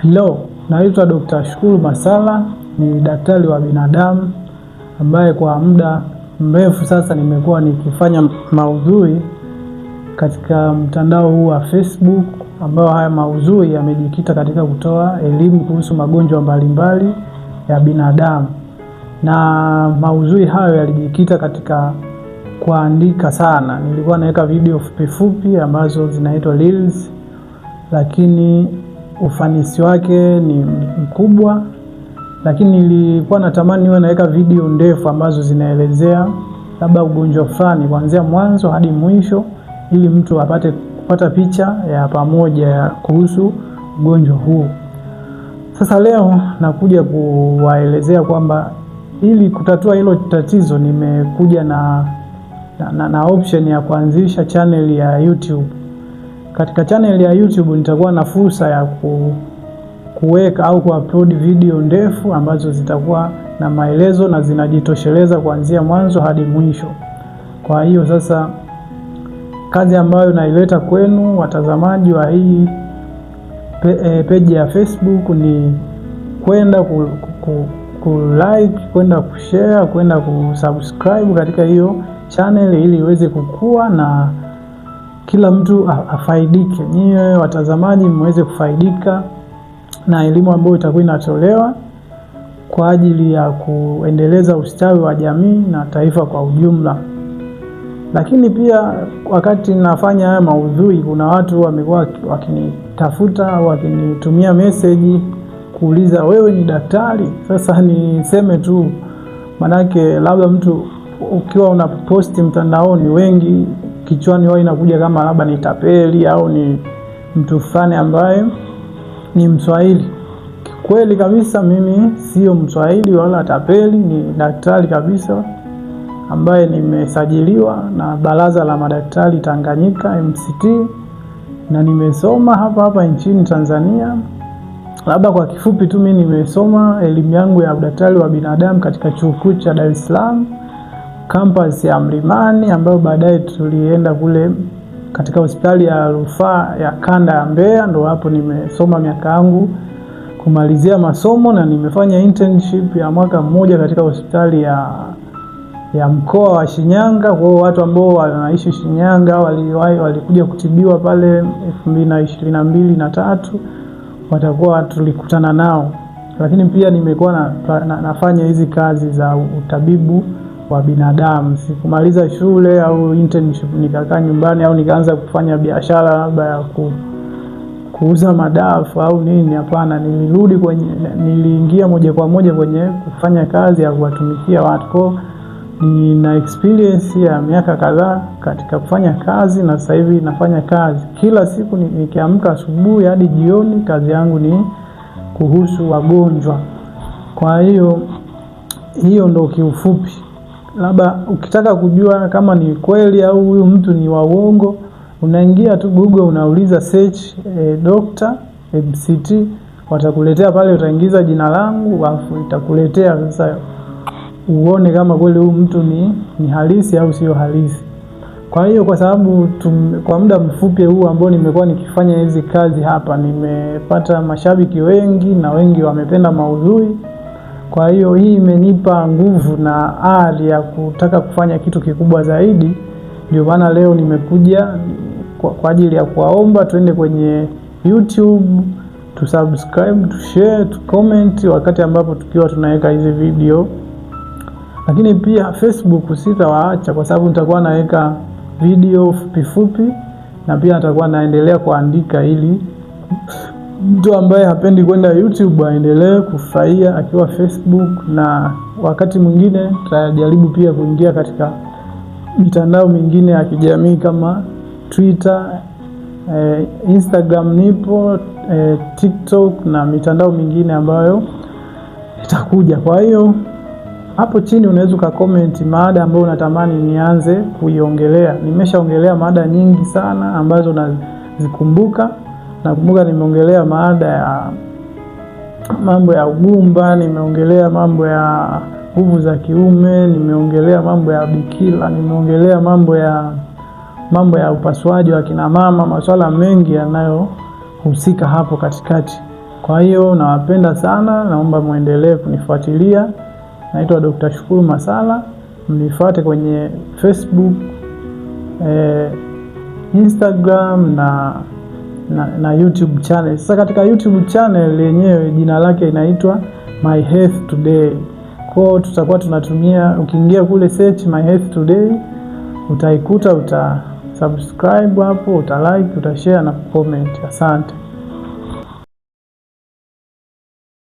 Hello, naitwa Dr. Shukuru Masala, ni daktari wa binadamu ambaye kwa muda mrefu sasa nimekuwa nikifanya maudhui katika mtandao huu wa Facebook, ambao haya maudhui yamejikita katika kutoa elimu kuhusu magonjwa mbalimbali ya binadamu. Na maudhui hayo yalijikita katika kuandika sana. Nilikuwa naweka video fupi ambazo zinaitwa reels, lakini ufanisi wake ni mkubwa. Lakini nilikuwa natamani niwe naweka video ndefu ambazo zinaelezea labda ugonjwa fulani kuanzia mwanzo hadi mwisho, ili mtu apate kupata picha ya pamoja ya kuhusu ugonjwa huu. Sasa leo nakuja kuwaelezea kwamba ili kutatua hilo tatizo nimekuja na option ya kuanzisha channel ya YouTube. Katika channel ya YouTube nitakuwa na fursa ya kuweka au kuupload video ndefu ambazo zitakuwa na maelezo na zinajitosheleza kuanzia mwanzo hadi mwisho. Kwa hiyo sasa kazi ambayo naileta kwenu watazamaji wa hii page ya Facebook ni kwenda ku-like, kwenda kushare, kwenda kusubscribe katika hiyo channel ili iweze kukua na kila mtu afaidike. Nyiwe watazamaji mweze kufaidika na elimu ambayo itakuwa inatolewa kwa ajili ya kuendeleza ustawi wa jamii na taifa kwa ujumla. Lakini pia wakati nafanya haya maudhui, kuna watu wamekuwa wakinitafuta au wakinitumia message kuuliza wewe ni daktari? Sasa niseme tu, manake labda mtu ukiwa unaposti mtandaoni, wengi kichwani wao inakuja kama labda ni tapeli au ni mtu fulani ambaye ni Mswahili. Kweli kabisa mimi sio Mswahili wala tapeli, ni daktari kabisa ambaye nimesajiliwa na Baraza la Madaktari Tanganyika MCT, na nimesoma hapa nchini Tanzania. Labda kwa kifupi tu, mimi nimesoma elimu yangu ya udaktari wa binadamu katika Chuo Kikuu cha Dar es Salaam campus ya Mlimani, ambayo baadaye tulienda kule katika hospitali ya rufaa ya kanda ya Mbeya. Ndo hapo nimesoma miaka yangu kumalizia masomo, na nimefanya internship ya mwaka mmoja katika hospitali ya mkoa wa Shinyanga. Kwa hiyo watu ambao wanaishi Shinyanga walikuja kutibiwa pale 2022 na 2023 watakuwa tulikutana nao. Lakini pia nimekuwa nafanya hizi kazi za utabibu wa binadamu. Sikumaliza shule au internship nikakaa nyumbani au nikaanza kufanya biashara labda ya kuuza madafu au nini. Hapana, niliingia moja kwa moja kwenye kufanya kazi ya kuwatumikia watu. Kwa nina experience ya miaka kadhaa katika kufanya kazi, na sasa hivi nafanya kazi kila siku nikiamka asubuhi hadi jioni. Kazi yangu ni kuhusu wagonjwa. Kwa hiyo ndo kiufupi. Labda ukitaka kujua kama ni kweli au huyu mtu ni wa uongo, unaingia tu Google, unauliza search Dr. MCT, watakuletea pale, utaingiza jina langu alafu itakuletea sasa uone kama kweli huyu mtu ni halisi au sio halisi. Kwa hiyo kwa sababu kwa muda mfupi huu ambao nimekuwa nikifanya hizi kazi hapa, nimepata mashabiki wengi na wengi wamependa maudhui. Kwa hiyo hii imenipa nguvu na ari ya kutaka kufanya kitu kikubwa zaidi. Ndio maana leo nimekuja kwa ajili ya kuwaomba tuende kwenye YouTube, tu subscribe, tu share, tu comment wakati ambapo tukiwa tunaweka hizi video. Lakini pia Facebook sitawaacha, kwa sababu nitakuwa naweka video fupi na pia nitakuwa naendelea kuandika ili mtu ambaye hapendi kwenda YouTube aendelee kufurahia akiwa Facebook. Na wakati mwingine tutajaribu pia kuingia katika mitandao mingine ya kijamii kama Twitter, Instagram nipo, TikTok na mitandao mingine ambayo itakuja. Kwa hiyo hapo chini unaweza ukakomenti mada ambayo unatamani nianze kuiongelea. Nimeshaongelea mada nyingi sana ambazo nazikumbuka. Nakumbuka nimeongelea mada ya mambo ya ugumba, nimeongelea mambo ya nguvu za kiume, nimeongelea mambo ya bikira, nimeongelea mambo ya upasuaji wa kina mama, masuala mengi yanayohusika hapo katikati. Kwa hiyo nawapenda sana, naomba muendelee kunifuatilia. Naitwa Dr. Shukuru Masala. Mnifuate kwenye Facebook, Instagram na YouTube channel. Sasa katika YouTube channel yenyewe jina lake inaitwa My Health Today. Kwa tutakuwa tunatumia, ukiingia kule search My Health Today utaikuta, utasubscribe hapo, utalike, utashare na comment. Asante.